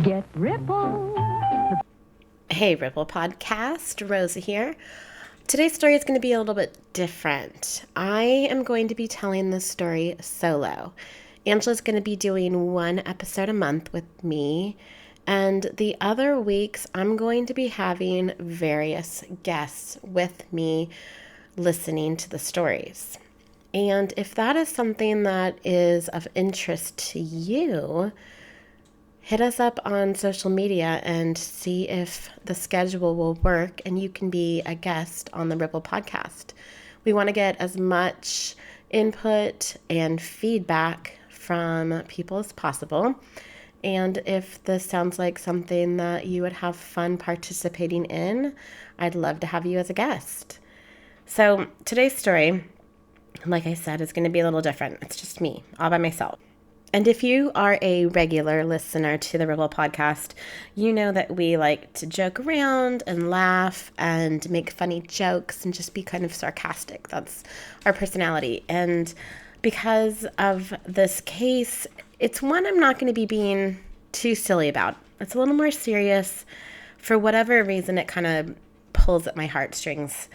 Get Ripple. Hey, Ripple Podcast, Rosa here. Today's story is going to be a little bit different. I am going to be telling this story solo. Angela's going to be doing one episode a month with me, and the other weeks I'm going to be having various guests with me listening to the stories. And if that is something that is of interest to you, hit us up on social media and see if the schedule will work and you can be a guest on the Ripple Podcast. We want to get as much input and feedback from people as possible. And if this sounds like something that you would have fun participating in, I'd love to have you as a guest. So today's story, like I said, is going to be a little different. It's just me, all by myself. And if you are a regular listener to the Ripple Podcast, you know that we like to joke around and laugh and make funny jokes and just be kind of sarcastic. That's our personality. And because of this case, it's one I'm not going to be being too silly about. It's a little more serious. For whatever reason, it kind of pulls at my heartstrings.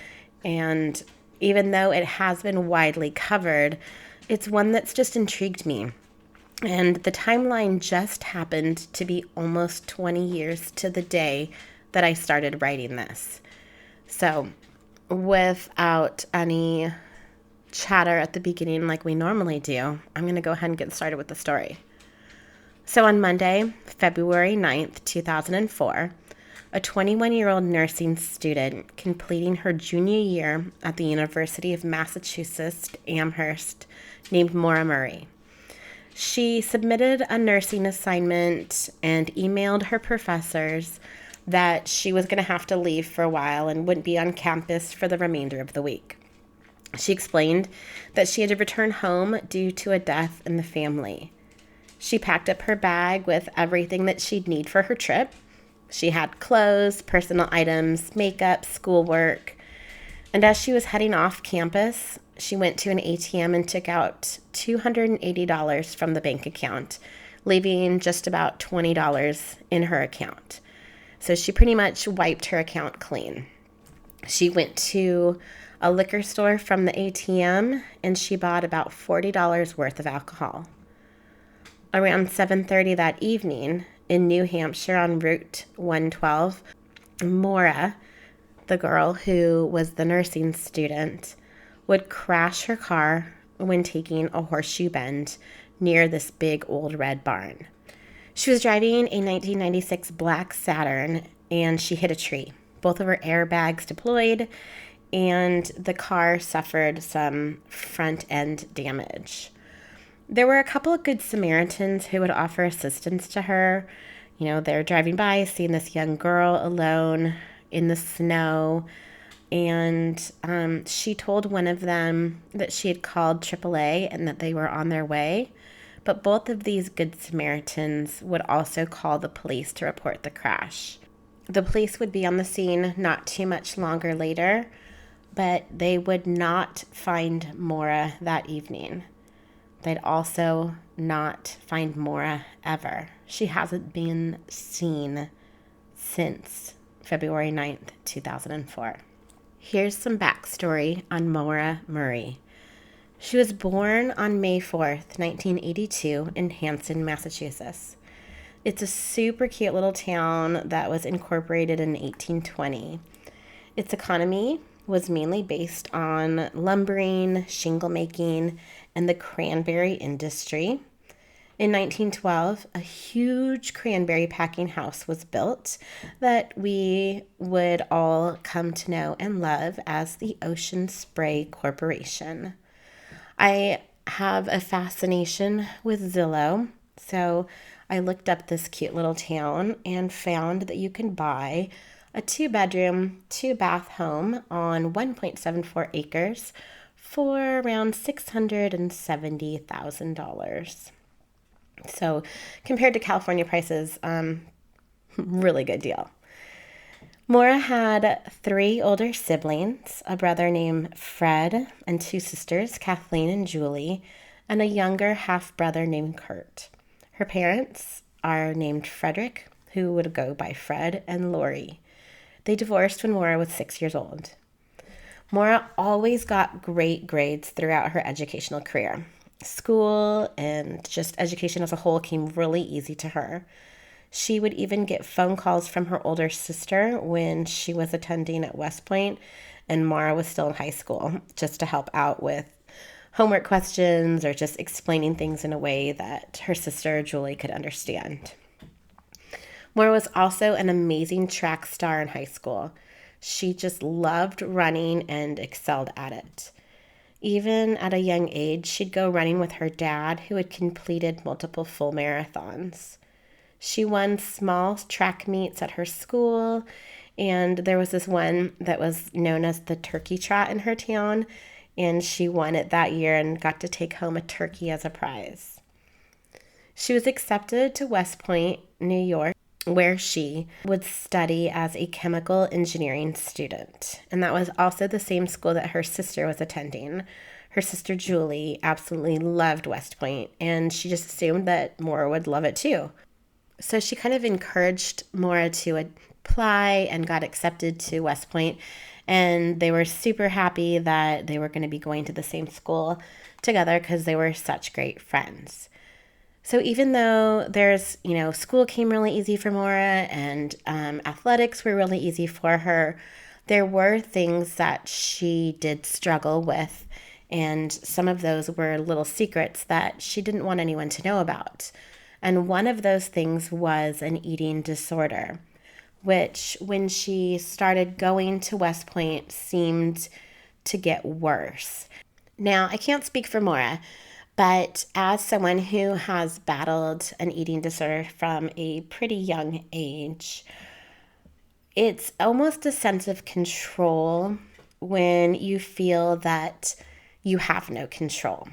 And even though it has been widely covered, it's one that's just intrigued me. And the timeline just happened to be almost 20 years to the day that I started writing this. So without any chatter at the beginning like we normally do, I'm going to go ahead and get started with the story. So on Monday, February 9th, 2004, a 21-year-old nursing student completing her junior year at the University of Massachusetts, Amherst, named Maura Murray. She submitted a nursing assignment and emailed her professors that she was going to have to leave for a while and wouldn't be on campus for the remainder of the week. She explained that she had to return home due to a death in the family. She packed up her bag with everything that she'd need for her trip. She had clothes, personal items, makeup, schoolwork. And as she was heading off campus, she went to an ATM and took out $280 from the bank account, leaving just about $20 in her account. So she pretty much wiped her account clean. She went to a liquor store from the ATM and she bought about $40 worth of alcohol. Around 7:30 that evening in New Hampshire on Route 112, Maura, the girl who was the nursing student, would crash her car when taking a horseshoe bend near this big old red barn. She was driving a 1996 black Saturn and she hit a tree. Both of her airbags deployed and the car suffered some front end damage. There were a couple of good Samaritans who would offer assistance to her. You know, they're driving by, seeing this young girl alone in the snow. And she told one of them that she had called AAA and that they were on their way. But both of these good Samaritans would also call the police to report the crash. The police would be on the scene not too much longer later, but they would not find Maura that evening. They'd also not find Maura ever. She hasn't been seen since February 9th, 2004. Here's some backstory on Maura Murray. She was born on May 4th, 1982 in Hanson, Massachusetts. It's a super cute little town that was incorporated in 1820. Its economy was mainly based on lumbering, shingle making, and the cranberry industry. In 1912, a huge cranberry packing house was built that we would all come to know and love as the Ocean Spray Corporation. I have a fascination with Zillow, so I looked up this cute little town and found that you can buy a 2-bedroom, 2-bath home on 1.74 acres for around $670,000. So compared to California prices, really good deal. Maura had 3 older siblings, a brother named Fred and 2 sisters, Kathleen and Julie, and a younger half-brother named Kurt. Her parents are named Frederick who would go by Fred and Lori. They divorced when Maura was 6 years old. Maura always got great grades throughout her educational career. School and just education as a whole came really easy to her. She would even get phone calls from her older sister when she was attending at West Point and Maura was still in high school, just to help out with homework questions or just explaining things in a way that her sister Julie could understand. Maura was also an amazing track star in high school. She just loved running and excelled at it. Even at a young age, she'd go running with her dad, who had completed multiple full marathons. She won small track meets at her school, and there was this one that was known as the Turkey Trot in her town, and she won it that year and got to take home a turkey as a prize. She was accepted to West Point, New York, where she would study as a chemical engineering student. And that was also the same school that her sister was attending. Her sister Julie absolutely loved West Point, and she just assumed that Maura would love it too. So she kind of encouraged Maura to apply and got accepted to West Point, and they were super happy that they were going to be going to the same school together because they were such great friends. So even though school came really easy for Maura and athletics were really easy for her, there were things that she did struggle with. And some of those were little secrets that she didn't want anyone to know about. And one of those things was an eating disorder, which when she started going to West Point seemed to get worse. Now, I can't speak for Maura, but as someone who has battled an eating disorder from a pretty young age, it's almost a sense of control when you feel that you have no control.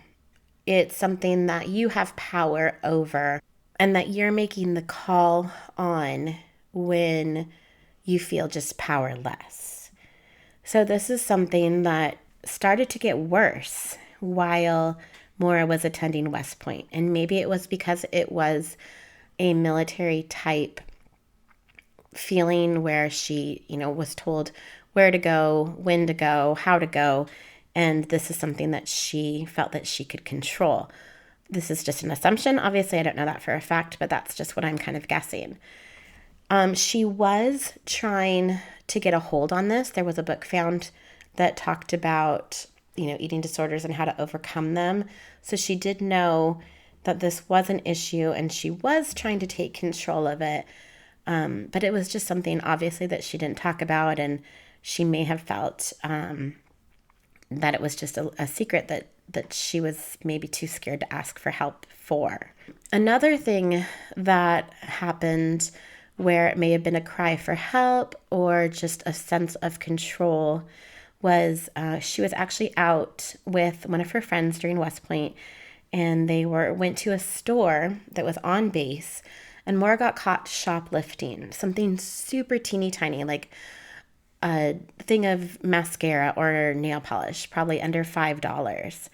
It's something that you have power over and that you're making the call on when you feel just powerless. So this is something that started to get worse while Maura was attending West Point. And maybe it was because it was a military type feeling where she, was told where to go, when to go, how to go. And this is something that she felt that she could control. This is just an assumption. Obviously, I don't know that for a fact, but that's just what I'm kind of guessing. She was trying to get a hold on this. There was a book found that talked about eating disorders and how to overcome them. So she did know that this was an issue and she was trying to take control of it. But it was just something obviously that she didn't talk about, and she may have felt that it was just a secret that she was maybe too scared to ask for help for. Another thing that happened where it may have been a cry for help or just a sense of control was she was actually out with one of her friends during West Point, and they went to a store that was on base, and Maura got caught shoplifting something super teeny tiny, like a thing of mascara or nail polish, probably under $5.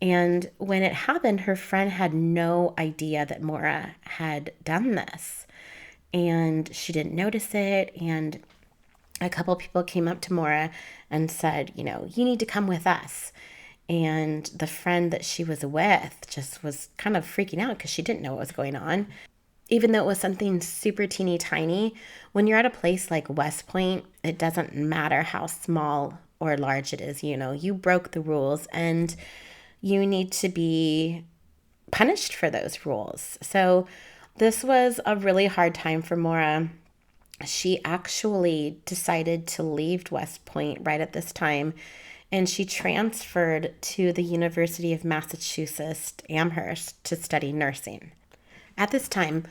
And when it happened, her friend had no idea that Maura had done this, and she didn't notice it. And a couple people came up to Maura and said, you need to come with us. And the friend that she was with just was kind of freaking out because she didn't know what was going on. Even though it was something super teeny tiny, when you're at a place like West Point, it doesn't matter how small or large it is. You broke the rules and you need to be punished for those rules. So this was a really hard time for Maura. She actually decided to leave West Point right at this time, and she transferred to the University of Massachusetts, Amherst, to study nursing. At this time,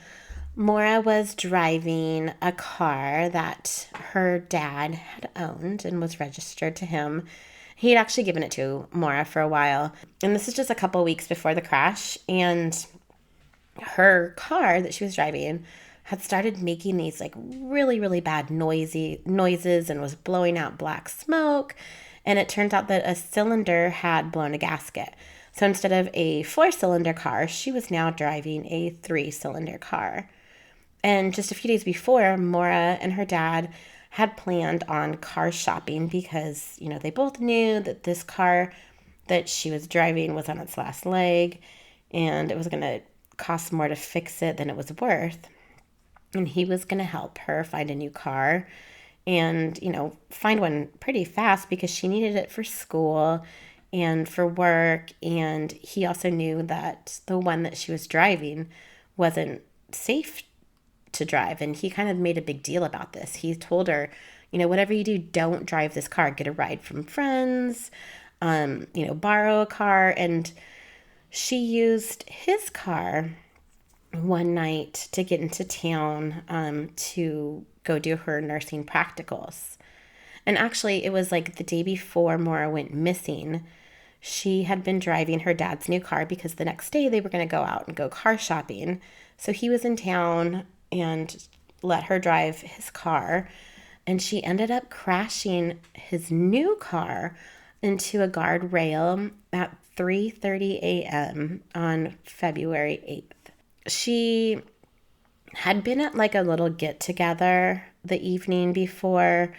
Maura was driving a car that her dad had owned and was registered to him. He had actually given it to Maura for a while, and this is just a couple weeks before the crash, and her car that she was driving had started making these really, really bad noises and was blowing out black smoke. And it turned out that a cylinder had blown a gasket. So instead of a 4-cylinder car, she was now driving a 3-cylinder car. And just a few days before, Maura and her dad had planned on car shopping because, they both knew that this car that she was driving was on its last leg and it was going to cost more to fix it than it was worth. And he was going to help her find a new car and, find one pretty fast because she needed it for school and for work. And he also knew that the one that she was driving wasn't safe to drive. And he kind of made a big deal about this. He told her, whatever you do, don't drive this car. Get a ride from friends, borrow a car. And she used his car one night to get into town to go do her nursing practicals. And actually, it was like the day before Maura went missing. She had been driving her dad's new car because the next day they were going to go out and go car shopping. So he was in town and let her drive his car. And she ended up crashing his new car into a guardrail at 3:30 a.m. on February 8th. She had been at like a little get together the evening before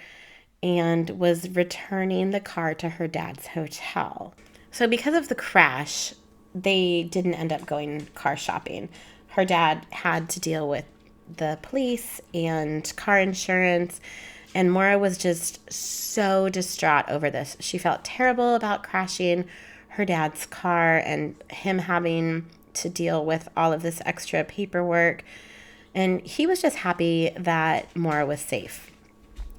and was returning the car to her dad's hotel. So because of the crash, they didn't end up going car shopping. Her dad had to deal with the police and car insurance, and Maura was just so distraught over this. She felt terrible about crashing her dad's car and him having to deal with all of this extra paperwork. And he was just happy that Maura was safe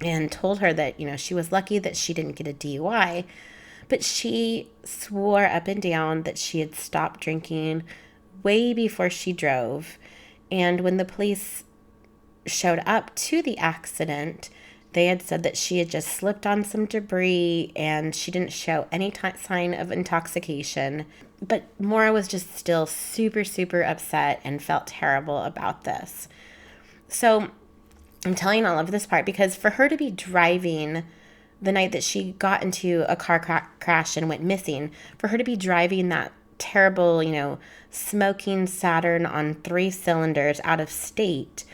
and told her that, she was lucky that she didn't get a DUI. But she swore up and down that she had stopped drinking way before she drove. And when the police showed up to the accident, they had said that she had just slipped on some debris and she didn't show any sign of intoxication. But Maura was just still super, super upset and felt terrible about this. So I'm telling all of this part because for her to be driving the night that she got into a car crash and went missing, for her to be driving that terrible, smoking Saturn on 3 cylinders out of state,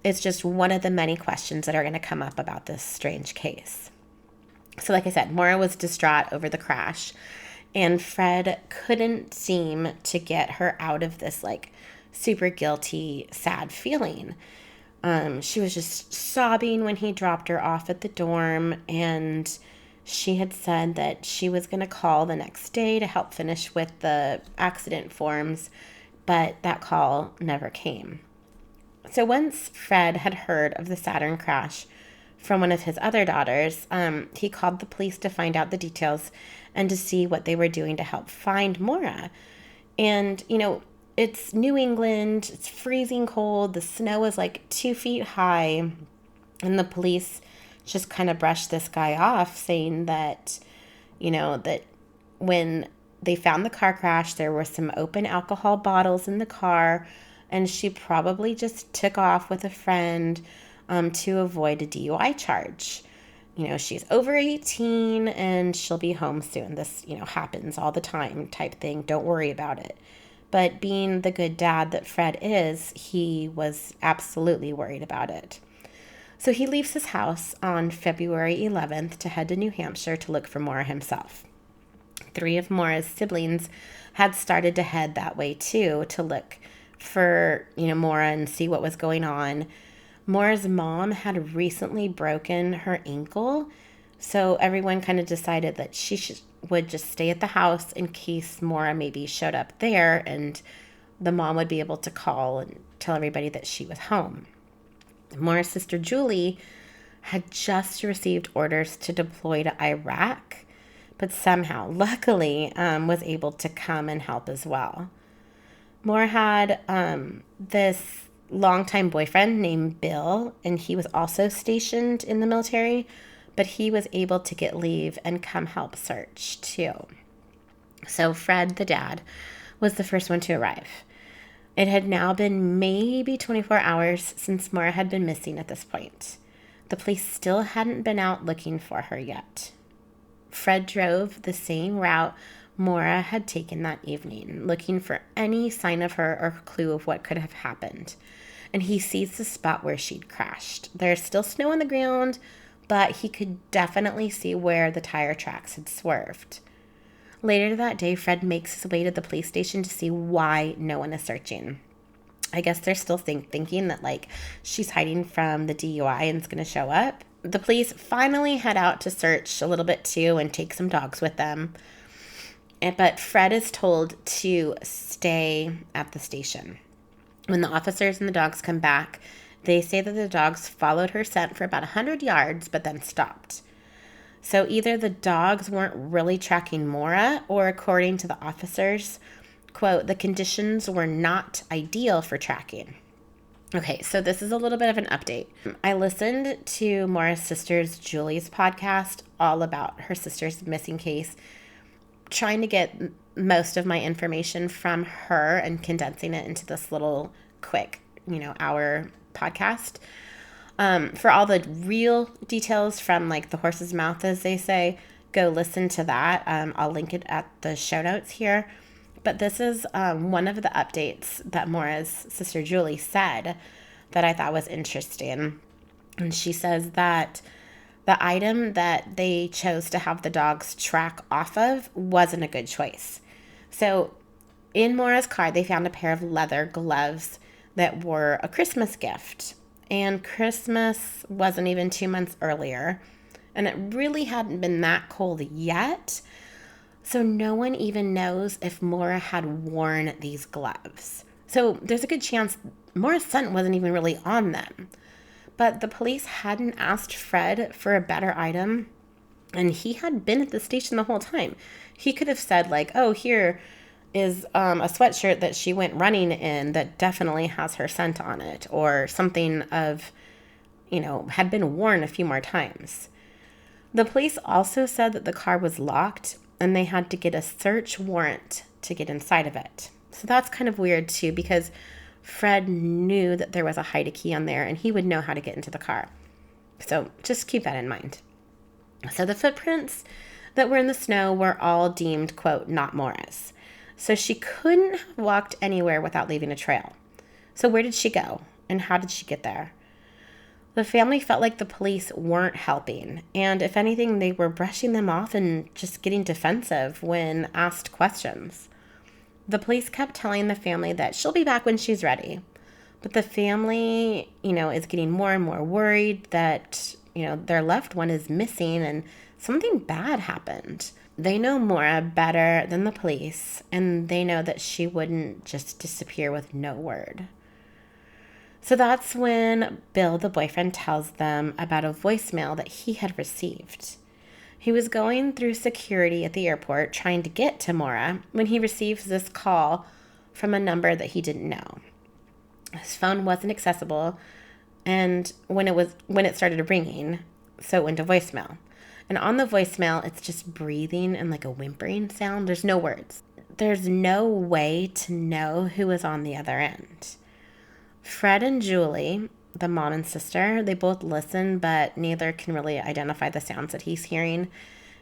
it's just one of the many questions that are going to come up about this strange case. So like I said, Maura was distraught over the crash, and Fred couldn't seem to get her out of this like super guilty, sad feeling. She was just sobbing when he dropped her off at the dorm, and she had said that she was going to call the next day to help finish with the accident forms, but that call never came. So once Fred had heard of the Saturn crash from one of his other daughters, he called the police to find out the details and to see what they were doing to help find Maura. And, it's New England, it's freezing cold, the snow is like 2 feet high, and the police just kind of brushed this guy off, saying that, that when they found the car crash, there were some open alcohol bottles in the car, and she probably just took off with a friend to avoid a DUI charge. She's over 18 and she'll be home soon. This, happens all the time type thing. Don't worry about it. But being the good dad that Fred is, he was absolutely worried about it. So he leaves his house on February 11th to head to New Hampshire to look for Maura himself. 3 of Maura's siblings had started to head that way too, to look for, Maura and see what was going on. Maura's mom had recently broken her ankle, so everyone kind of decided that she would just stay at the house in case Maura maybe showed up there, and the mom would be able to call and tell everybody that she was home. Maura's sister Julie had just received orders to deploy to Iraq, but somehow, luckily, was able to come and help as well. Maura had this longtime boyfriend named Bill, and he was also stationed in the military, but he was able to get leave and come help search too. So Fred, the dad, was the first one to arrive. It had now been maybe 24 hours since Maura had been missing at this point. The police still hadn't been out looking for her yet. Fred drove the same route Maura had taken that evening, looking for any sign of her or clue of what could have happened. and he sees the spot where she'd crashed. There's still snow on the ground, but he could definitely see where the tire tracks had swerved. Later that day, Fred makes his way to the police station to see why no one is searching. I guess they're still thinking that, like, she's hiding from the DUI and is going to show up. The police finally head out to search a little bit too and take some dogs with them. But Fred is told to stay at the station. When the officers and the dogs come back, they say that the dogs followed her scent for about 100 yards, but then stopped. So either the dogs weren't really tracking Maura, or according to the officers, quote, the conditions were not ideal for tracking. Okay, so this is a little bit of an update. I listened to Maura's sister's Julie's podcast all about her sister's missing case, trying to get most of my information from her and condensing it into this little quick, hour podcast. For all the real details from like the horse's mouth, as they say, go listen to that. I'll link it at the show notes here. But this is one of the updates that Maura's sister Julie said that I thought was interesting. And she says that the item that they chose to have the dogs track off of wasn't a good choice. So in Maura's car, they found a pair of leather gloves that were a Christmas gift. And Christmas wasn't even 2 months earlier. And it really hadn't been that cold yet. So no one even knows if Maura had worn these gloves. So there's a good chance Maura's scent wasn't even really on them. But the police hadn't asked Fred for a better item, and he had been at the station the whole time. He could have said, like, oh, here is a sweatshirt that she went running in that definitely has her scent on it, or something of, had been worn a few more times. The police also said that the car was locked, and they had to get a search warrant to get inside of it. So that's kind of weird, too, because Fred knew that there was a hide key on there, and he would know how to get into the car. So just keep that in mind. So the footprints that were in the snow were all deemed, quote, not Maura's. So she couldn't have walked anywhere without leaving a trail. So where did she go, and how did she get there? The family felt like the police weren't helping, and if anything, they were brushing them off and just getting defensive when asked questions. The police kept telling the family that she'll be back when she's ready. But the family, is getting more and more worried that, their loved one is missing and something bad happened. They know Maura better than the police, and they know that she wouldn't just disappear with no word. So that's when Bill, the boyfriend, tells them about a voicemail that he had received. He was going through security at the airport trying to get to Maura when he receives this call from a number that he didn't know. His phone wasn't accessible, and when it started ringing, so it went to voicemail. And on the voicemail, it's just breathing and like a whimpering sound. There's no words. There's no way to know who was on the other end. Fred and Julie, the mom and sister, they both listen, but neither can really identify the sounds that he's hearing.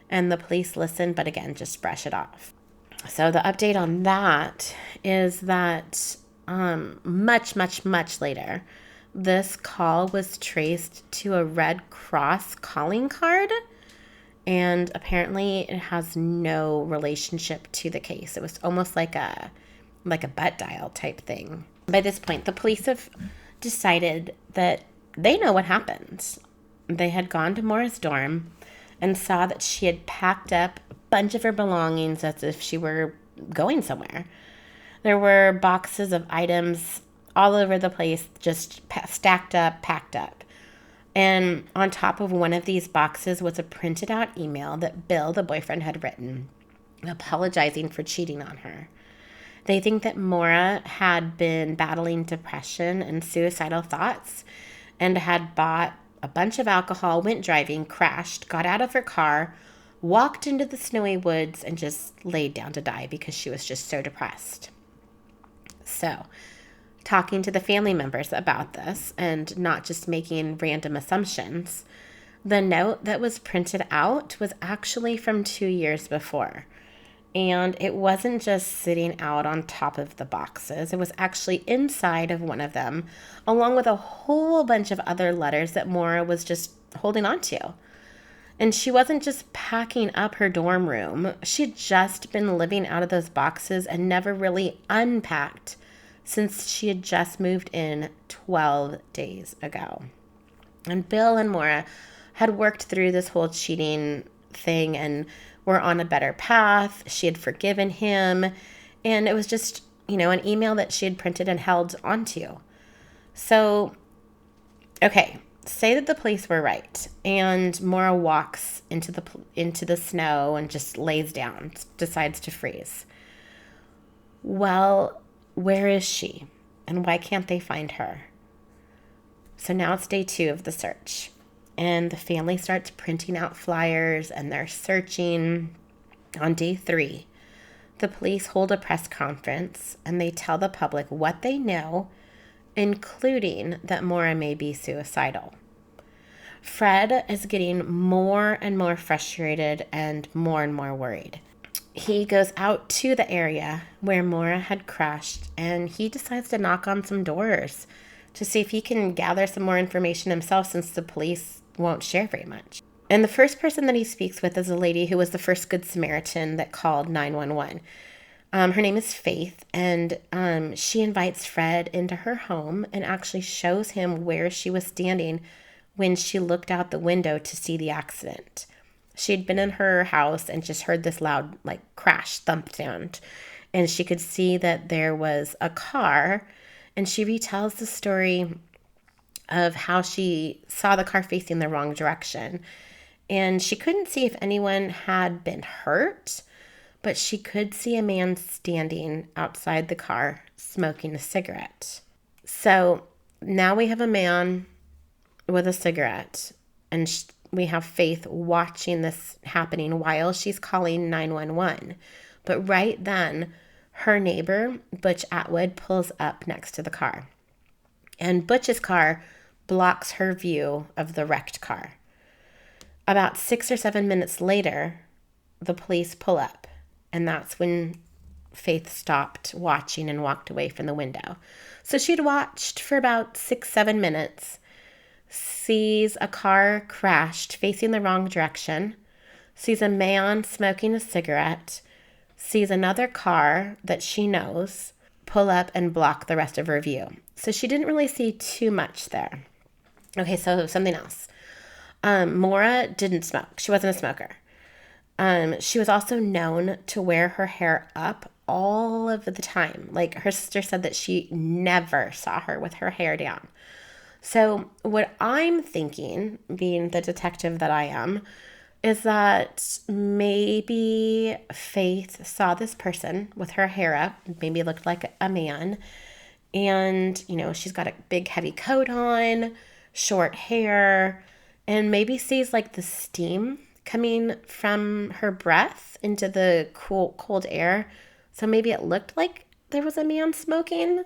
And the police listen, but again, just brush it off. So the update on that is that much, much, much later, this call was traced to a Red Cross calling card. And apparently it has no relationship to the case. It was almost like a butt dial type thing. By this point, the police have decided that they know what happened. They had gone to Maura's dorm and saw that she had packed up a bunch of her belongings as if she were going somewhere. There were boxes of items all over the place, just stacked up, packed up. And on top of one of these boxes was a printed out email that Bill, the boyfriend, had written, apologizing for cheating on her. They think that Maura had been battling depression and suicidal thoughts and had bought a bunch of alcohol, went driving, crashed, got out of her car, walked into the snowy woods, and just laid down to die because she was just so depressed. So, talking to the family members about this and not just making random assumptions, the note that was printed out was actually from 2 years before. And it wasn't just sitting out on top of the boxes, it was actually inside of one of them, along with a whole bunch of other letters that Maura was just holding on to. And she wasn't just packing up her dorm room, she'd just been living out of those boxes and never really unpacked since she had just moved in 12 days ago. And Bill and Maura had worked through this whole cheating thing and were on a better path. She had forgiven him. And it was just, an email that she had printed and held onto. So, okay, say that the police were right. And Maura walks into the snow and just lays down, decides to freeze. Well, where is she? And why can't they find her? So now it's day 2 of the search. And the family starts printing out flyers and they're searching. On day 3, the police hold a press conference and they tell the public what they know, including that Maura may be suicidal. Fred is getting more and more frustrated and more worried. He goes out to the area where Maura had crashed and he decides to knock on some doors to see if he can gather some more information himself, since the police won't share very much. And the first person that he speaks with is a lady who was the first Good Samaritan that called 911. Her name is Faith, and she invites Fred into her home and actually shows him where she was standing when she looked out the window to see the accident. She had been in her house and just heard this loud, crash, thump sound. And she could see that there was a car, and she retells the story of how she saw the car facing the wrong direction. And she couldn't see if anyone had been hurt, but she could see a man standing outside the car smoking a cigarette. So now we have a man with a cigarette, and we have Faith watching this happening while she's calling 911. But right then, her neighbor, Butch Atwood, pulls up next to the car. And Butch's car blocks her view of the wrecked car. About 6 or 7 minutes later, the police pull up, and that's when Faith stopped watching and walked away from the window. So she'd watched for about 6-7 minutes, sees a car crashed facing the wrong direction, sees a man smoking a cigarette, sees another car that she knows pull up and block the rest of her view. So she didn't really see too much there. Okay, so something else. Maura didn't smoke. She wasn't a smoker. She was also known to wear her hair up all of the time. Her sister said that she never saw her with her hair down. So what I'm thinking, being the detective that I am, is that maybe Faith saw this person with her hair up, maybe looked like a man, and, she's got a big heavy coat on, short hair, and maybe sees the steam coming from her breath into the cold air. So maybe it looked like there was a man smoking.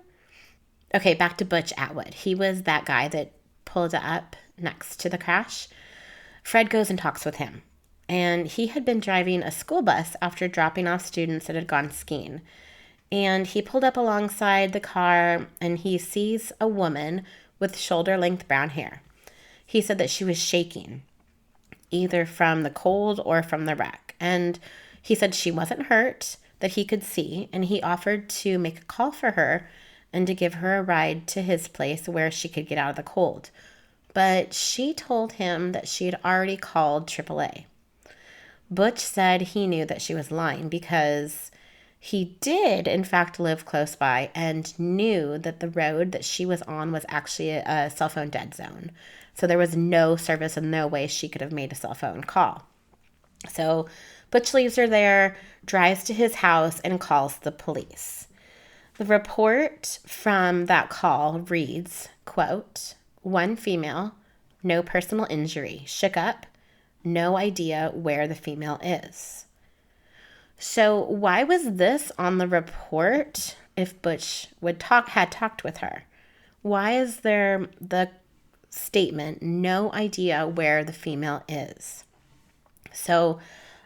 Okay, back to Butch Atwood. He was that guy that pulled up next to the crash. Fred goes and talks with him. And he had been driving a school bus after dropping off students that had gone skiing. And he pulled up alongside the car and he sees a woman with shoulder-length brown hair. He said that she was shaking, either from the cold or from the wreck. And he said she wasn't hurt, that he could see, and he offered to make a call for her and to give her a ride to his place where she could get out of the cold. But she told him that she had already called AAA. Butch said he knew that she was lying because he did, in fact, live close by and knew that the road that she was on was actually a cell phone dead zone. So there was no service and no way she could have made a cell phone call. So Butch leaves her there, drives to his house, and calls the police. The report from that call reads, quote, "One female, no personal injury, shook up, no idea where the female is." So why was this on the report if Butch had talked with her? Why is there the statement, no idea where the female is? So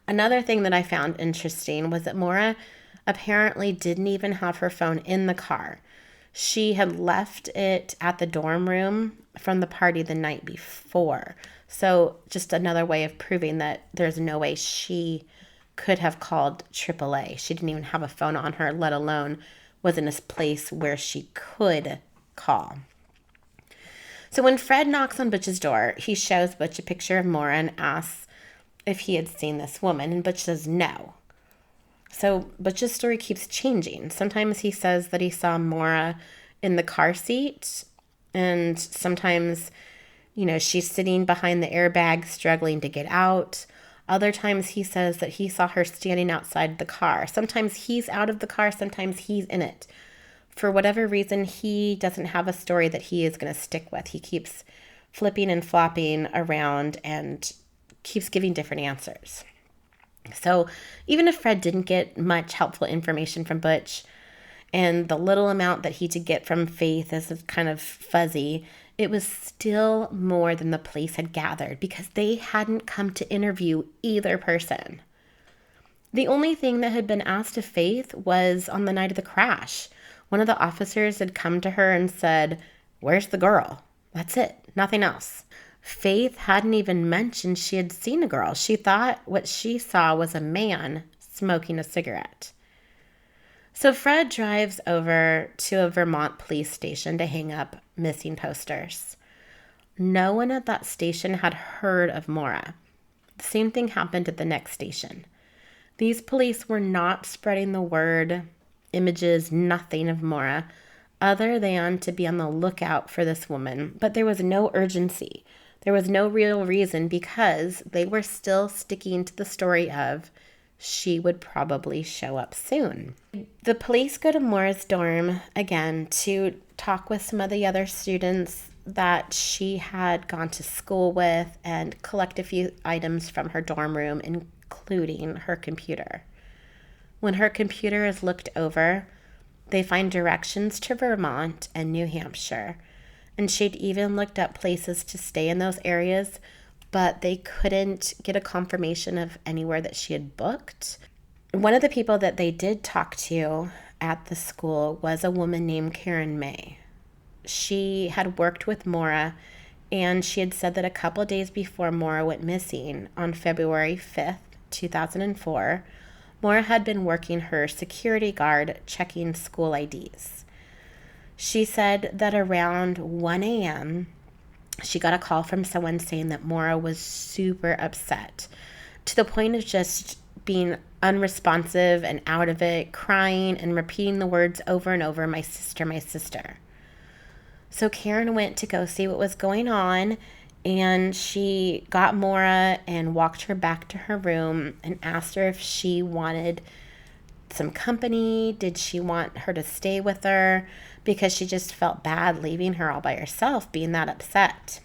Another thing that I found interesting was that Maura apparently didn't even have her phone in the car. She had left it at the dorm room from the party the night before. So just another way of proving that there's no way she could have called AAA. She didn't even have a phone on her, let alone was in a place where she could call. So when Fred knocks on Butch's door, he shows Butch a picture of Maura and asks if he had seen this woman, and Butch says no. So Butch's story keeps changing. Sometimes he says that he saw Maura in the car seat, and sometimes, she's sitting behind the airbag struggling to get out. Other times he says that he saw her standing outside the car. Sometimes he's out of the car, sometimes he's in it. For whatever reason, he doesn't have a story that he is going to stick with. He keeps flipping and flopping around and keeps giving different answers. So even if Fred didn't get much helpful information from Butch, and the little amount that he did get from Faith is kind of fuzzy, it was still more than the police had gathered because they hadn't come to interview either person. The only thing that had been asked of Faith was on the night of the crash. One of the officers had come to her and said, "Where's the girl?" That's it, nothing else. Faith hadn't even mentioned she had seen a girl. She thought what she saw was a man smoking a cigarette. So Fred drives over to a Vermont police station to hang up missing posters. No one at that station had heard of Maura. The same thing happened at the next station. These police were not spreading the word, images, nothing of Maura, other than to be on the lookout for this woman. But there was no urgency. There was no real reason because they were still sticking to the story of she would probably show up soon. The police go to Maura's dorm again to talk with some of the other students that she had gone to school with and collect a few items from her dorm room, including her computer. When her computer is looked over, they find directions to Vermont and New Hampshire. And she'd even looked up places to stay in those areas, but they couldn't get a confirmation of anywhere that she had booked. One of the people that they did talk to at the school was a woman named Karen May. She had worked with Maura, and she had said that a couple days before Maura went missing, on February 5th, 2004, Maura had been working her security guard checking school IDs. She said that around 1 a.m., she got a call from someone saying that Maura was super upset, to the point of just being unresponsive and out of it, crying and repeating the words over and over, "My sister, my sister." So Karen went to go see what was going on, and she got Maura and walked her back to her room and asked her if she wanted some company. Did she want her to stay with her? Because she just felt bad leaving her all by herself, being that upset.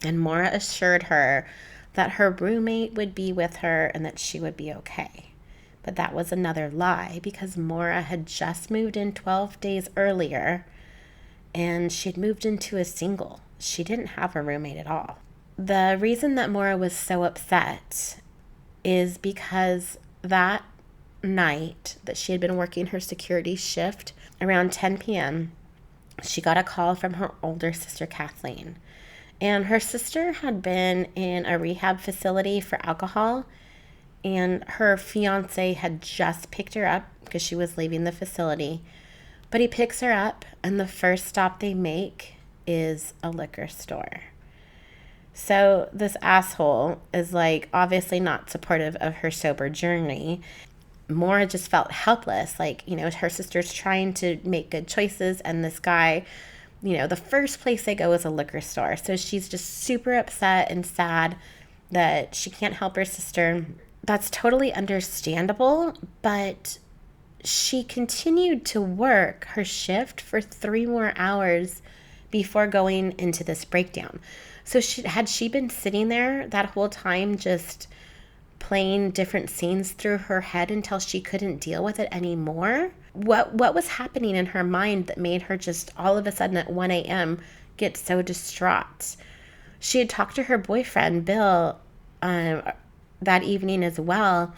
And Maura assured her that her roommate would be with her and that she would be okay. But that was another lie because Maura had just moved in 12 days earlier, and she had moved into a single. She didn't have a roommate at all. The reason that Maura was so upset is because that night that she had been working her security shift, around 10 p.m., she got a call from her older sister, Kathleen. And her sister had been in a rehab facility for alcohol, and her fiance had just picked her up because she was leaving the facility. But he picks her up, and the first stop they make is a liquor store. So this asshole is obviously not supportive of her sober journey. Maura just felt helpless. Her sister's trying to make good choices, and this guy, the first place they go is a liquor store. So she's just super upset and sad that she can't help her sister. That's totally understandable, but she continued to work her shift for 3 more hours before going into this breakdown. So had she been sitting there that whole time just playing different scenes through her head until she couldn't deal with it anymore? What was happening in her mind that made her just all of a sudden at 1 a.m. get so distraught? She had talked to her boyfriend, Bill, that evening as well.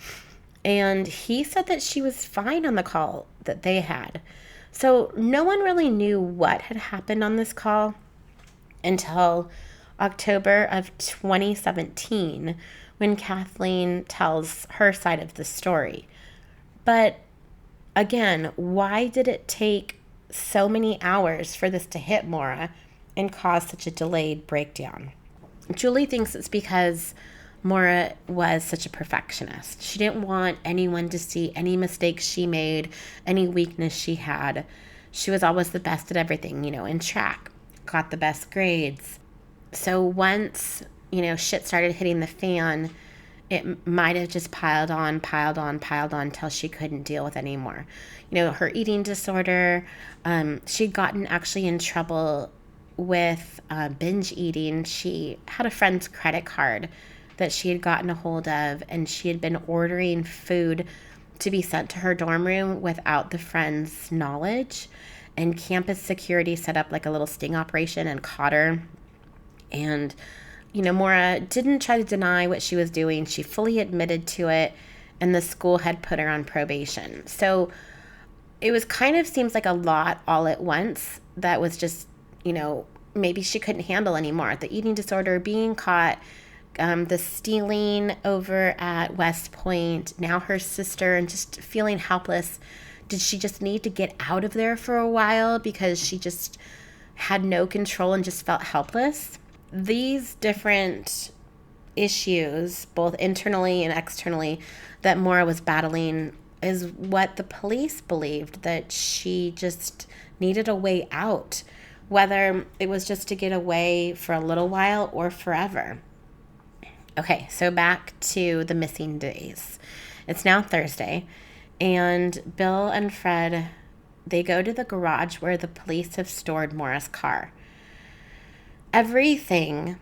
And he said that she was fine on the call that they had. So no one really knew what had happened on this call until October of 2017, when Kathleen tells her side of the story. But again, why did it take so many hours for this to hit Maura and cause such a delayed breakdown? Julie thinks it's because Maura was such a perfectionist. She didn't want anyone to see any mistakes she made, any weakness she had. She was always the best at everything, in track, got the best grades. So once, shit started hitting the fan, it might have just piled on until she couldn't deal with it anymore. Her eating disorder, she'd gotten actually in trouble with binge eating. She had a friend's credit card that she had gotten a hold of, and she had been ordering food to be sent to her dorm room without the friend's knowledge. And campus security set up like a little sting operation and caught her. And, Maura didn't try to deny what she was doing. She fully admitted to it, and the school had put her on probation. So it was seems like a lot all at once that was just, maybe she couldn't handle anymore. The eating disorder, being caught, the stealing over at West Point, now her sister, and just feeling helpless. Did she just need to get out of there for a while because she just had no control and just felt helpless? These different issues, both internally and externally, that Maura was battling is what the police believed, that she just needed a way out, whether it was just to get away for a little while or forever. Okay, so back to the missing days. It's now Thursday, and Bill and Fred, they go to the garage where the police have stored Maura's car. Everything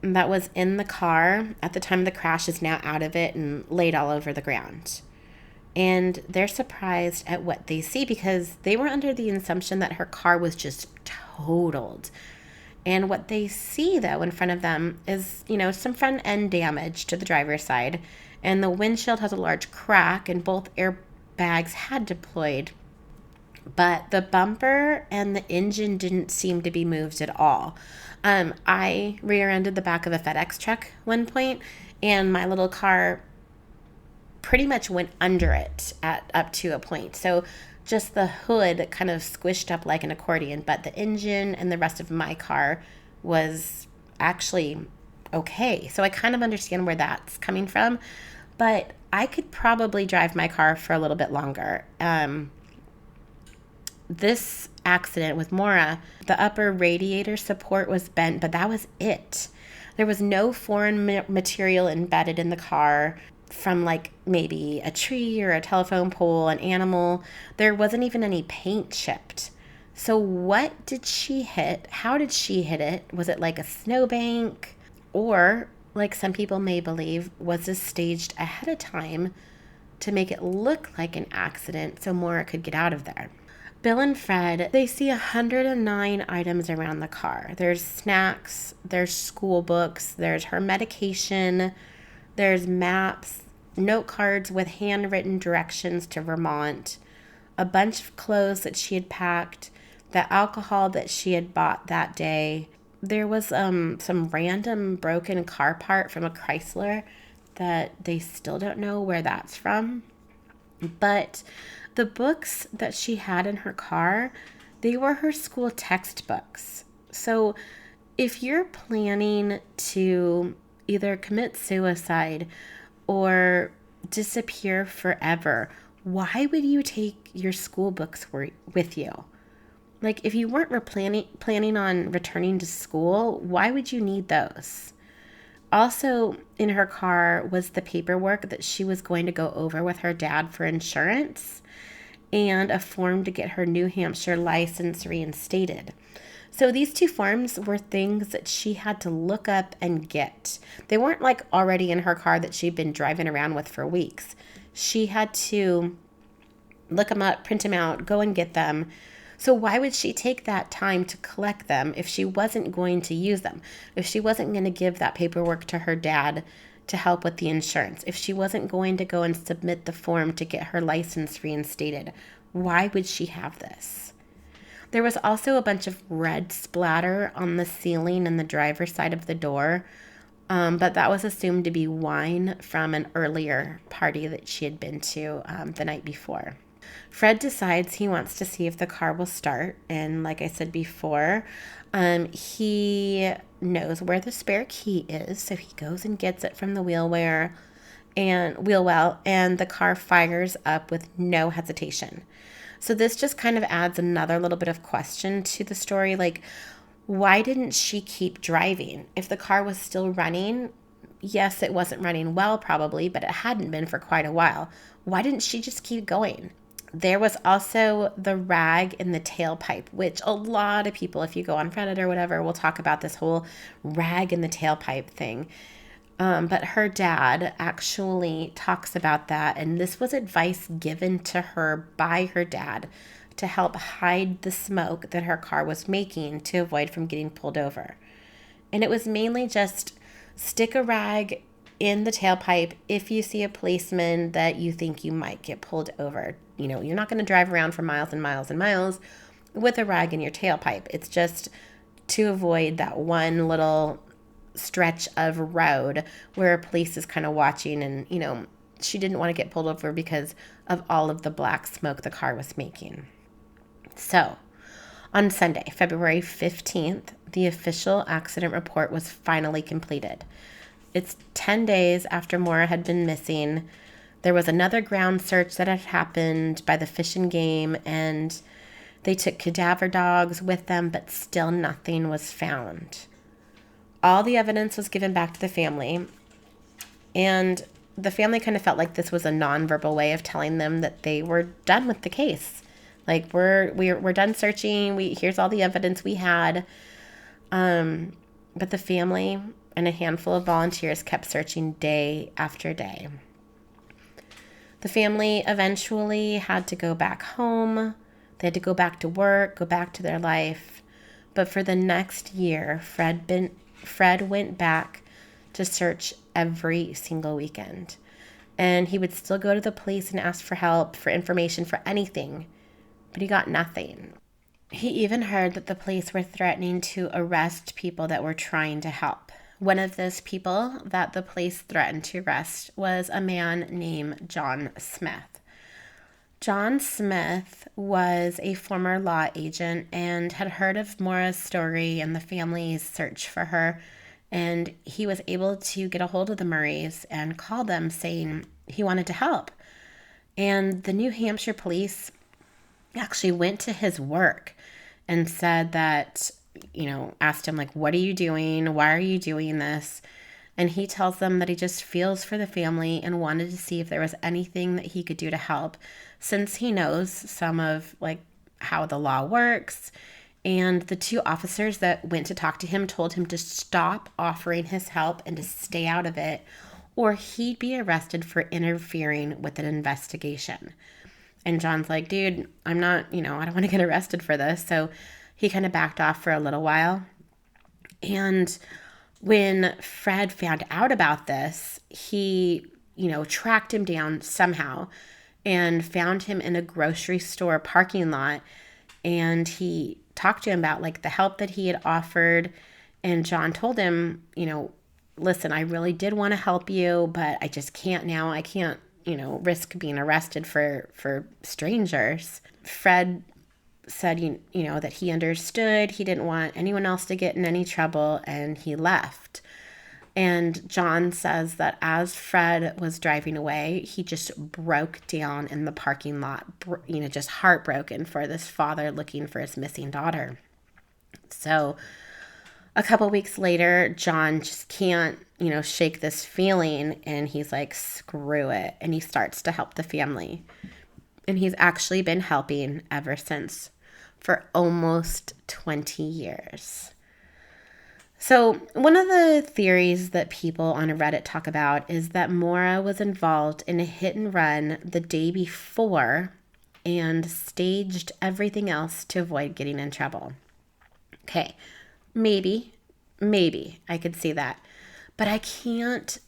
that was in the car at the time of the crash is now out of it and laid all over the ground. And they're surprised at what they see because they were under the assumption that her car was just totaled. And what they see, though, in front of them is, some front end damage to the driver's side. And the windshield has a large crack, and both airbags had deployed. But the bumper and the engine didn't seem to be moved at all. I rear-ended the back of a FedEx truck one point, and my little car pretty much went under it up to a point. So just the hood kind of squished up like an accordion, but the engine and the rest of my car was actually okay. So I kind of understand where that's coming from, but I could probably drive my car for a little bit longer. This accident with Maura, the upper radiator support was bent, but that was it. There was no foreign material embedded in the car from like maybe a tree or a telephone pole, an animal. There wasn't even any paint chipped. So what did she hit? How did she hit it? Was it like a snowbank? Or, like some people may believe, was this staged ahead of time to make it look like an accident so Maura could get out of there? Bill and Fred, they see 109 items around the car. There's snacks, there's school books, there's her medication, there's maps, note cards with handwritten directions to Vermont, a bunch of clothes that she had packed, the alcohol that she had bought that day. There was some random broken car part from a Chrysler that they still don't know where that's from. But the books that she had in her car, they were her school textbooks. So if you're planning to either commit suicide or disappear forever, why would you take your school books with you? Like, if you weren't planning on returning to school, why would you need those? Also in her car was the paperwork that she was going to go over with her dad for insurance and a form to get her New Hampshire license reinstated. So these two forms were things that she had to look up and get. They weren't like already in her car that she'd been driving around with for weeks. She had to look them up, print them out, go and get them. So why would she take that time to collect them if she wasn't going to use them? If she wasn't going to give that paperwork to her dad to help with the insurance? If she wasn't going to go and submit the form to get her license reinstated, why would she have this? There was also a bunch of red splatter on the ceiling and the driver's side of the door, but that was assumed to be wine from an earlier party that she had been to the night before. Fred decides he wants to see if the car will start, and like I said before, he knows where the spare key is, so he goes and gets it from the wheel well, and the car fires up with no hesitation. So this just kind of adds another little bit of question to the story, like, why didn't she keep driving? If the car was still running, yes, it wasn't running well probably, but it hadn't been for quite a while. Why didn't she just keep going? There was also the rag in the tailpipe, which a lot of people, if you go on Reddit or whatever, will talk about this whole rag in the tailpipe thing. But her dad actually talks about that, and this was advice given to her by her dad to help hide the smoke that her car was making to avoid from getting pulled over. And it was mainly just stick a rag in the tailpipe if you see a policeman that you think you might get pulled over. You know, you're not going to drive around for miles and miles and miles with a rag in your tailpipe. It's just to avoid that one little stretch of road where a police is kind of watching, and, you know, she didn't want to get pulled over because of all of the black smoke the car was making. So, on Sunday, February 15th, the official accident report was finally completed. It's 10 days after Maura had been missing. There was another ground search that had happened by the Fish and Game, and they took cadaver dogs with them, but still nothing was found. All the evidence was given back to the family, and the family kind of felt like this was a nonverbal way of telling them that they were done with the case. Like, we're done searching. Here's all the evidence we had. But the family and a handful of volunteers kept searching day after day. The family eventually had to go back home. They had to go back to work, go back to their life. But for the next year, Fred went back to search every single weekend. And he would still go to the police and ask for help, for information, for anything. But he got nothing. He even heard that the police were threatening to arrest people that were trying to help. One of those people that the police threatened to arrest was a man named John Smith. John Smith was a former law agent and had heard of Maura's story and the family's search for her, and he was able to get a hold of the Murrays and call them saying he wanted to help. And the New Hampshire police actually went to his work and said that, asked him, like, what are you doing? Why are you doing this? And he tells them that he just feels for the family and wanted to see if there was anything that he could do to help, since he knows some of, like, how the law works. And the two officers that went to talk to him told him to stop offering his help and to stay out of it, or he'd be arrested for interfering with an investigation. And John's like, dude, I'm not, I don't want to get arrested for this. So he kind of backed off for a little while. And when Fred found out about this, he, tracked him down somehow and found him in a grocery store parking lot. And he talked to him about, like, the help that he had offered. And John told him, listen, I really did want to help you, but I just can't now. I can't, risk being arrested for strangers. Fred said, that he understood. He didn't want anyone else to get in any trouble, and he left. And John says that as Fred was driving away, he just broke down in the parking lot, just heartbroken for this father looking for his missing daughter. So a couple weeks later, John just can't, shake this feeling, and he's like, screw it. And he starts to help the family. And he's actually been helping ever since for almost 20 years. So one of the theories that people on Reddit talk about is that Maura was involved in a hit and run the day before and staged everything else to avoid getting in trouble. Maybe I could see that. But I can't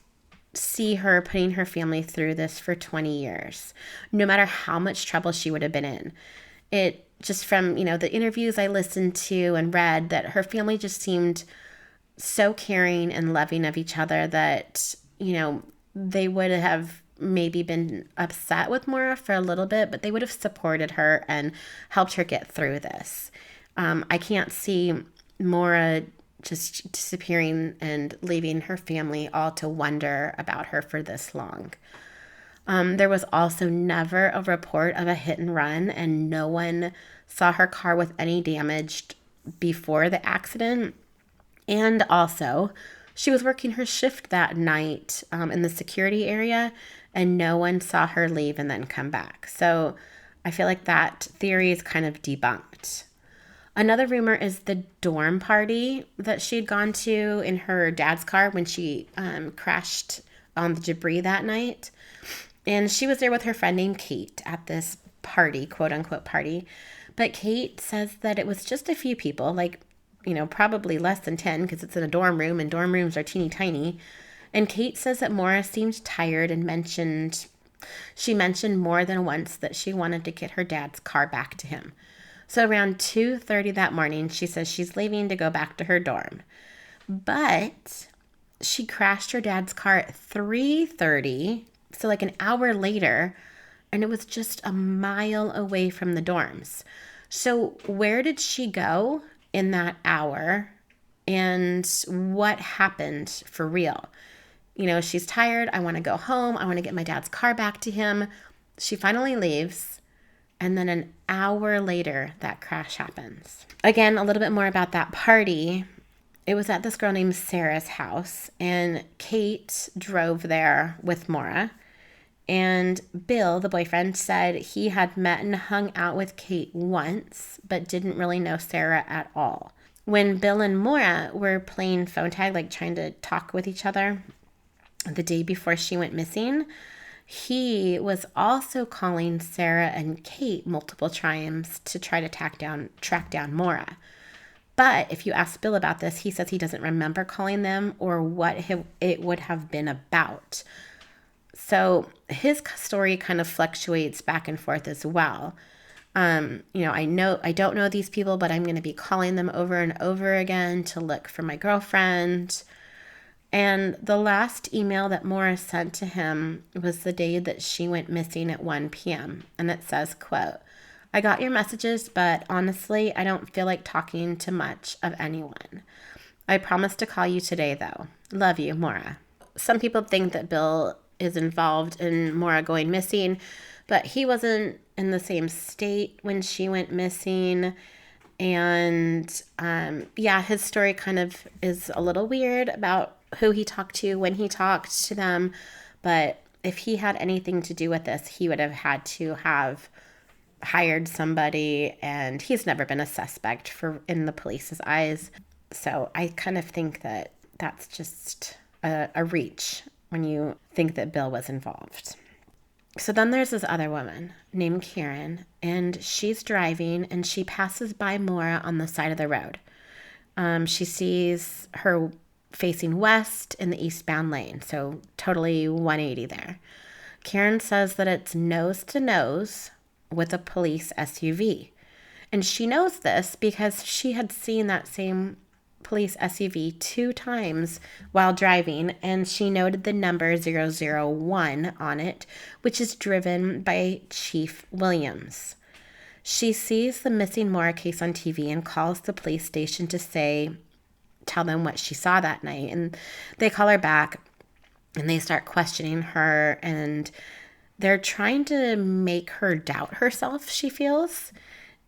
see her putting her family through this for 20 years, no matter how much trouble she would have been in. It just from, the interviews I listened to and read, that her family just seemed so caring and loving of each other that, they would have maybe been upset with Maura for a little bit, but they would have supported her and helped her get through this. I can't see Maura just disappearing and leaving her family all to wonder about her for this long. There was also never a report of a hit and run, and no one saw her car with any damage before the accident. And also, she was working her shift that night in the security area, and no one saw her leave and then come back. So I feel like that theory is kind of debunked. Another rumor is the dorm party that she'd gone to in her dad's car when she crashed on the debris that night. And she was there with her friend named Kate at this party, quote unquote party. But Kate says that it was just a few people, like, probably less than 10 because it's in a dorm room and dorm rooms are teeny tiny. And Kate says that Maura seemed tired and she mentioned more than once that she wanted to get her dad's car back to him. So around 2:30 that morning, she says she's leaving to go back to her dorm. But she crashed her dad's car at 3:30, so like an hour later, and it was just a mile away from the dorms. So where did she go in that hour, and what happened for real? She's tired. I want to go home. I want to get my dad's car back to him. She finally leaves. And then an hour later, that crash happens. Again, a little bit more about that party. It was at this girl named Sarah's house, and Kate drove there with Maura. And Bill, the boyfriend, said he had met and hung out with Kate once, but didn't really know Sarah at all. When Bill and Maura were playing phone tag, like trying to talk with each other the day before she went missing, he was also calling Sarah and Kate multiple times to try to track down Maura. But if you ask Bill about this, he says he doesn't remember calling them or what it would have been about. So his story kind of fluctuates back and forth as well. I don't know these people, but I'm going to be calling them over and over again to look for my girlfriend. And the last email that Maura sent to him was the day that she went missing at 1 p.m. And it says, quote, "I got your messages, but honestly, I don't feel like talking to much of anyone. I promise to call you today, though. Love you, Maura." Some people think that Bill is involved in Maura going missing, but he wasn't in the same state when she went missing. And his story kind of is a little weird about who he talked to, when he talked to them. But if he had anything to do with this, he would have had to have hired somebody, and he's never been a suspect in the police's eyes. So I kind of think that that's just a reach when you think that Bill was involved. So then there's this other woman named Karen, and she's driving, and she passes by Maura on the side of the road. She sees her facing west in the eastbound lane, so totally 180 there. Karen says that it's nose to nose with a police SUV. And she knows this because she had seen that same police SUV 2 times while driving, and she noted the number 001 on it, which is driven by Chief Williams. She sees the missing Maura case on TV and calls the police station to tell them what she saw that night. And they call her back and they start questioning her, and they're trying to make her doubt herself, she feels.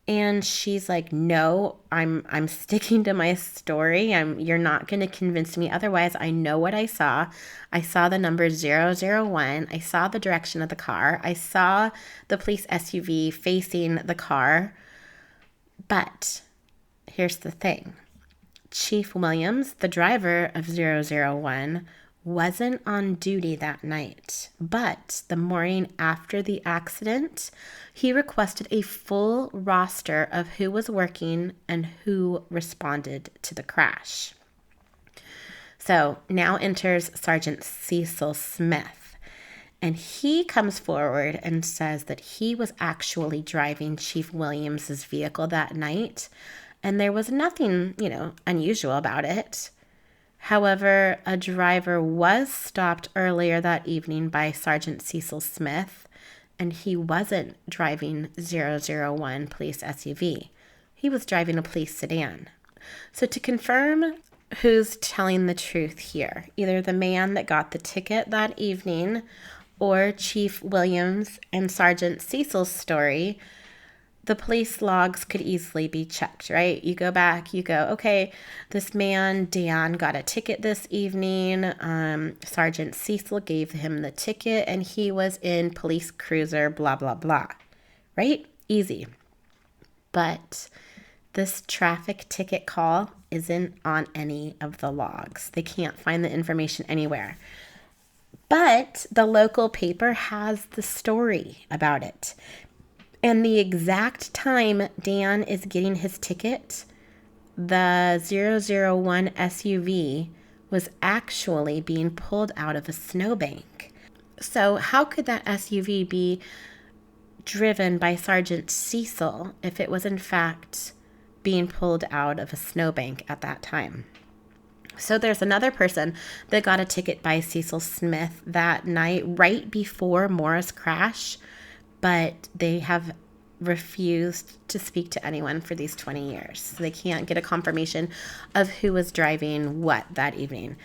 And she's like, "No, I'm sticking to my story. You're not going to convince me otherwise. I know what I saw. I saw the number 001. I saw the direction of the car. I saw the police SUV facing the car." But here's the thing. Chief Williams, the driver of 001, wasn't on duty that night, but the morning after the accident, he requested a full roster of who was working and who responded to the crash. So now enters Sergeant Cecil Smith, and he comes forward and says that he was actually driving Chief Williams's vehicle that night, and there was nothing, unusual about it. However, a driver was stopped earlier that evening by Sergeant Cecil Smith, and he wasn't driving 001 police SUV. He was driving a police sedan. So to confirm who's telling the truth here, either the man that got the ticket that evening or Chief Williams and Sergeant Cecil's story, the police logs could easily be checked, right? You go back, you go, okay, this man, Dan, got a ticket this evening. Sergeant Cecil gave him the ticket and he was in police cruiser, blah, blah, blah, right? Easy. But this traffic ticket call isn't on any of the logs. They can't find the information anywhere. But the local paper has the story about it. And the exact time Dan is getting his ticket, the 001 SUV was actually being pulled out of a snowbank. So how could that SUV be driven by Sergeant Cecil if it was in fact being pulled out of a snowbank at that time? So there's another person that got a ticket by Cecil Smith that night right before Maura's crash, but they have refused to speak to anyone for these 20 years. So they can't get a confirmation of who was driving what that evening.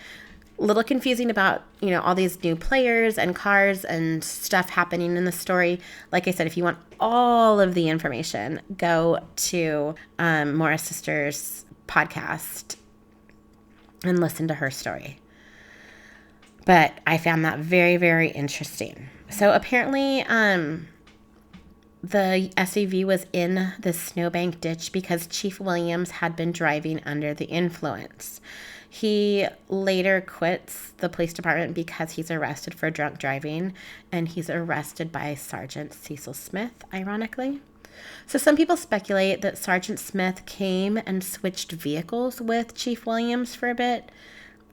A little confusing about, all these new players and cars and stuff happening in the story. Like I said, if you want all of the information, go to Maura's sister's podcast and listen to her story. But I found that very, very interesting. So apparently the SUV was in the snowbank ditch because Chief Williams had been driving under the influence. He later quits the police department because he's arrested for drunk driving, and he's arrested by Sergeant Cecil Smith, ironically. So some people speculate that Sergeant Smith came and switched vehicles with Chief Williams for a bit.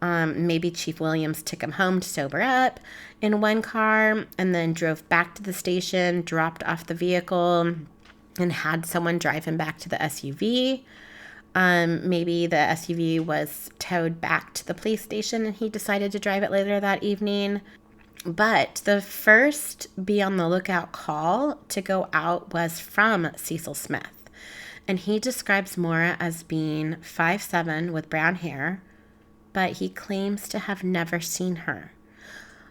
Maybe Chief Williams took him home to sober up in one car and then drove back to the station, dropped off the vehicle, and had someone drive him back to the SUV. Maybe the SUV was towed back to the police station and he decided to drive it later that evening. But the first be on the lookout call to go out was from Cecil Smith. And he describes Maura as being 5'7" with brown hair, but he claims to have never seen her.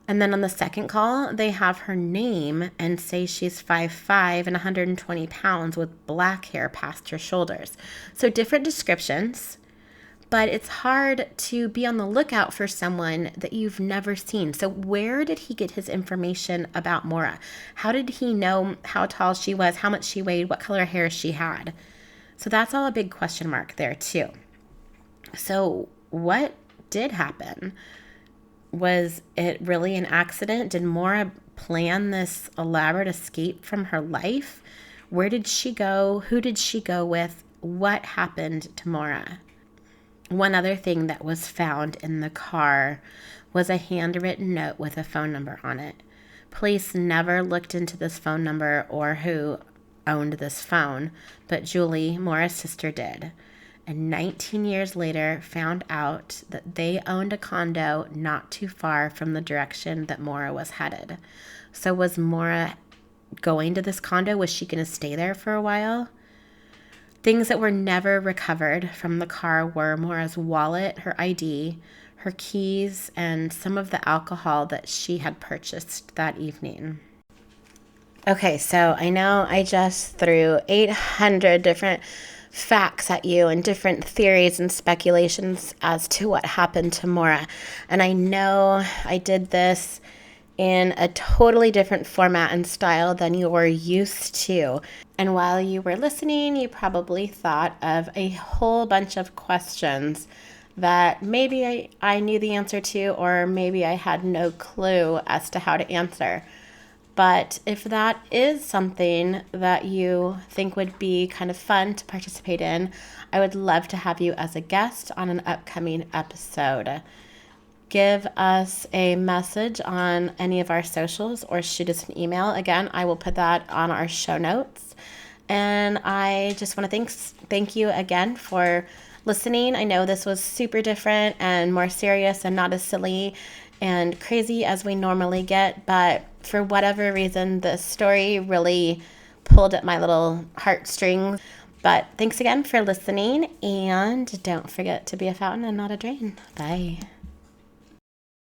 And then on the second call, they have her name and say she's 5'5" and 120 pounds with black hair past her shoulders. So different descriptions, but it's hard to be on the lookout for someone that you've never seen. So where did he get his information about Maura? How did he know how tall she was, how much she weighed, what color hair she had? So that's all a big question mark there too. So what did happen? Was it really an accident? Did Maura plan this elaborate escape from her life? Where did she go? Who did she go with? What happened to Maura? One other thing that was found in the car was a handwritten note with a phone number on it. Police never looked into this phone number or who owned this phone, but Julie, Maura's sister, did. And 19 years later found out that they owned a condo not too far from the direction that Maura was headed. So was Maura going to this condo? Was she going to stay there for a while? Things that were never recovered from the car were Maura's wallet, her ID, her keys, and some of the alcohol that she had purchased that evening. Okay, so I know I just threw 800 different facts at you and different theories and speculations as to what happened to Maura. And I know I did this in a totally different format and style than you were used to. And while you were listening, you probably thought of a whole bunch of questions that maybe I knew the answer to, or maybe I had no clue as to how to answer. But if that is something that you think would be kind of fun to participate in, I would love to have you as a guest on an upcoming episode. give us a message on any of our socials or shoot us an email. Again, I will put that on our show notes. And I just want to thank you again for listening. I know this was super different and more serious and not as silly and crazy as we normally get, but for whatever reason, the story really pulled at my little heartstrings. But thanks again for listening, and don't forget to be a fountain and not a drain. Bye.